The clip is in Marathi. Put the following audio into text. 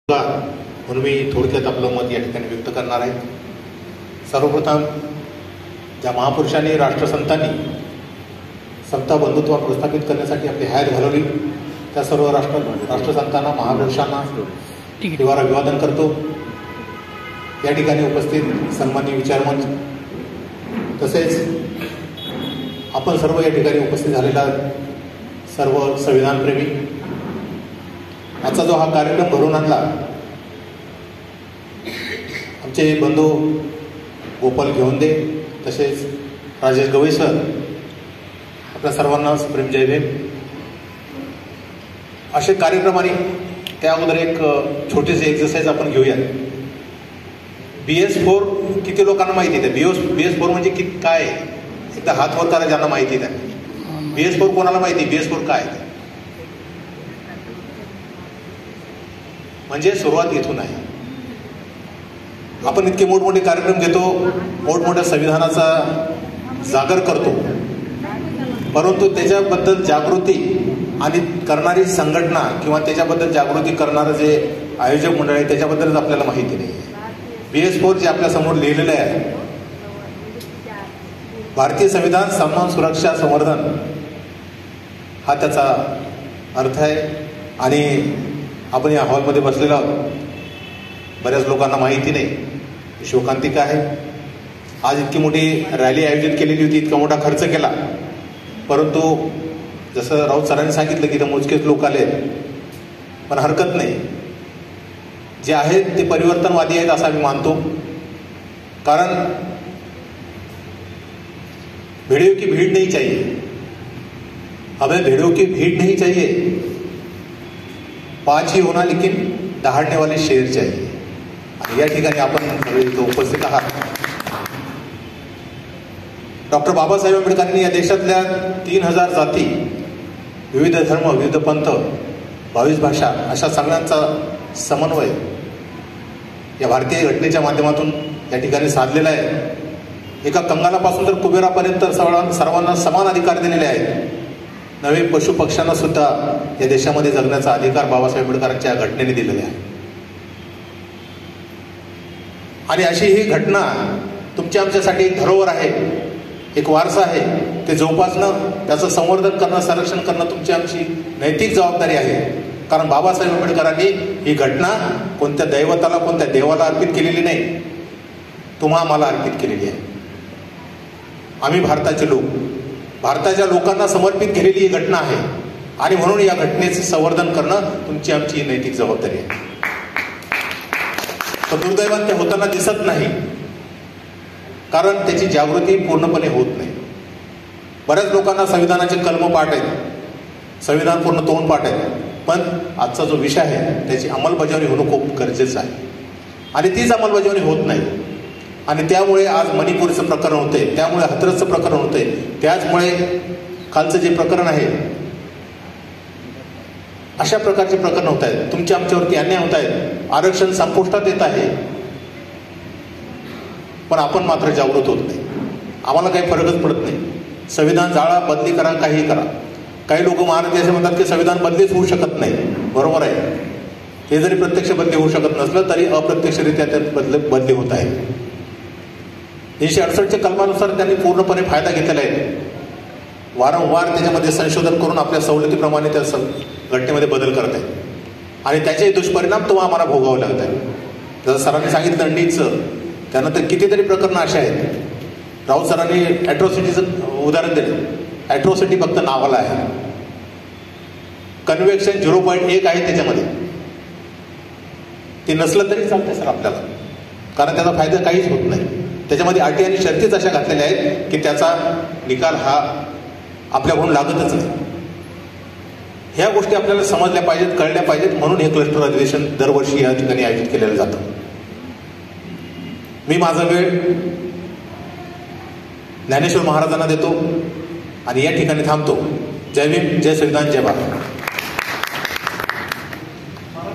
म्हणून मी थोडक्यात आपलं मत या ठिकाणी व्यक्त करणार आहे. सर्वप्रथम ज्या महापुरुषांनी राष्ट्रसंतांनी समता बंधुत्व प्रस्थापित करण्यासाठी आपली हयात घालवली त्या सर्व राष्ट्रसंतांना महापुरुषांना हिवार अभिवादन करतो. या ठिकाणी उपस्थित सन्माननीय विचारमंच तसेच आपण सर्व या ठिकाणी उपस्थित झालेला सर्व संविधानप्रेमी, आजचा जो हा कार्यक्रम भरून आणला आमचे बंधू गोपाल घेऊंदे तसेच राजेश गवई सर, आपल्या सर्वांना सुप्रीम जय भीम. असे कार्यक्रम आणि त्या अगोदर एक छोटीशी एक्सरसाइज आपण घेऊया. BS4 किती लोकांना माहिती आहे? BS4 म्हणजे काय आहे? एकदा हात वर करा ज्यांना माहिती आहे. BS4 कोणाला माहिती? BS4 काय आहे? म्हणजे सुरुवात इथून आहे. आपण इतके मोठमोठे कार्यक्रम घेतो, मोठमोठ्या संविधानाचा जागर करतो, परंतु त्याच्याबद्दल जागृती आणि करणारी संघटना किंवा त्याच्याबद्दल जागृती करणारं जे आयोजक मंडळ आहे त्याच्याबद्दलच आपल्याला माहिती नाही. BS4 जे आपल्या समोर लिहिलेलं आहे, भारतीय संविधान सन्मान सुरक्षा संवर्धन, हा त्याचा अर्थ आहे. आणि आपण या हॉलमध्ये बसलेलो आहोत, बऱ्याच लोकांना माहिती नाही शोकांतिका आहे. आज इतकी मोठी रॅली आयोजित केलेली होती, इतका मोठा खर्च केला, परंतु जसं राऊत सरांनी सांगितलं की इथं मोजकेच लोक आले, पण हरकत नाही. जे आहेत ते परिवर्तनवादी आहेत असं आम्ही मानतो. कारण भेड़ियों की भीड़ नहीं चाहिए, हमें भेड़ियों की भीड़ नहीं चाहिए. 5 ही होना लेकिन दहाड़ने वाले शेर चाहिए. आणि या ठिकाणी आपण सगळे इथं उपस्थित आहात. डॉक्टर बाबासाहेब आंबेडकरांनी या देशातल्या 3000 जाती, विविध धर्म, विविध पंथ, 22 भाषा अशा सगळ्यांचा समन्वय या भारतीय घटनेच्या माध्यमातून या ठिकाणी साधलेला आहे. एका कंगालापासून तर कुबेरापर्यंत सर्वांना समान अधिकार दिलेले आहेत. नवे पशु पक्ष्यांना सुद्धा या देशामध्ये जगण्याचा अधिकार बाबासाहेब आंबेडकरांच्या घटनेने दिलेला आहे. आणि अशी ही घटना तुमच्या आमच्यासाठी एक धरोहर आहे, एक वारसा आहे. ते जोपासणं, त्याचं संवर्धन करणं, संरक्षण करणं तुमची आमची नैतिक जबाबदारी आहे. कारण बाबासाहेब आंबेडकरांनी ही घटना कोणत्या दैवताला, कोणत्या देवाला अर्पित केलेली नाही, तुम्हा आम्हाला अर्पित केलेली आहे. आम्ही भारताचे लोक, भारताच्या लोकांना समर्पित केलेली ही घटना आहे. आणि म्हणून या घटनेचे संवर्धन करणं तुमची आमची नैतिक जबाबदारी आहे. तर दुर्दैवाने ते होताना दिसत नाही, कारण त्याची जागृती पूर्णपणे होत नाही. बऱ्याच लोकांना संविधानाचे कलम पाठ आहेत, संविधान पूर्ण तोंड पाठ आहेत, पण आजचा जो विषय आहे त्याची अंमलबजावणी होणं खूप गरजेचं आहे. आणि तीच अंमलबजावणी होत नाही. आणि त्यामुळे आज मणिपूरचं प्रकरण होते, त्यामुळे हाथरसचं प्रकरण होते, त्याचमुळे कालचं जे प्रकरण आहे, अशा प्रकारचे प्रकरण होत आहेत. तुमच्या आमच्यावरती अन्याय होत आहेत, आरक्षण संपुष्टात येत आहे, पण आपण मात्र जागृत होत नाही. आम्हाला काही फरकच पडत नाही. संविधान जाळा, बदली करा, काहीही करा. काही लोक महाराष्ट्र असे म्हणतात की संविधान बदलीच होऊ शकत नाही. बरोबर आहे, हे जरी प्रत्यक्ष बदली होऊ शकत नसलं तरी अप्रत्यक्षरित्या त्यात बदली होत आहे. 368च्या कलमानुसार त्यांनी पूर्णपणे फायदा घेतलेला आहे. वारंवार त्याच्यामध्ये संशोधन करून आपल्या सवलतीप्रमाणे त्या घटनेमध्ये बदल करत आहेत. आणि त्याचे दुष्परिणाम तुम्हाला आम्हाला भोगावे लागत आहे. जसं सरांनी सांगितलं नीटचं, त्यानंतर कितीतरी प्रकरणं अशा आहेत. राऊत सरांनी ॲट्रॉसिटीचं उदाहरण दिलं. ॲट्रॉसिटी फक्त नावाला आहे, कन्व्हेक्शन 0.1 आहे त्याच्यामध्ये. ते नसलं तरी चालतं सर आपल्याला, कारण त्याचा फायदा काहीच होत नाही. त्याच्यामध्ये अटी आणि शर्तीच अशा घातलेल्या आहेत की त्याचा निकाल हा आपल्याकडून लागतच नाही. ह्या गोष्टी आपल्याला समजल्या पाहिजेत, कळल्या पाहिजेत. म्हणून हे क्लस्टर अधिवेशन दरवर्षी या ठिकाणी आयोजित केलेलं जातं. मी माझा वेळ ज्ञानेश्वर महाराजांना देतो आणि या ठिकाणी थांबतो. जय भीम, जय संविधान, जय भारत.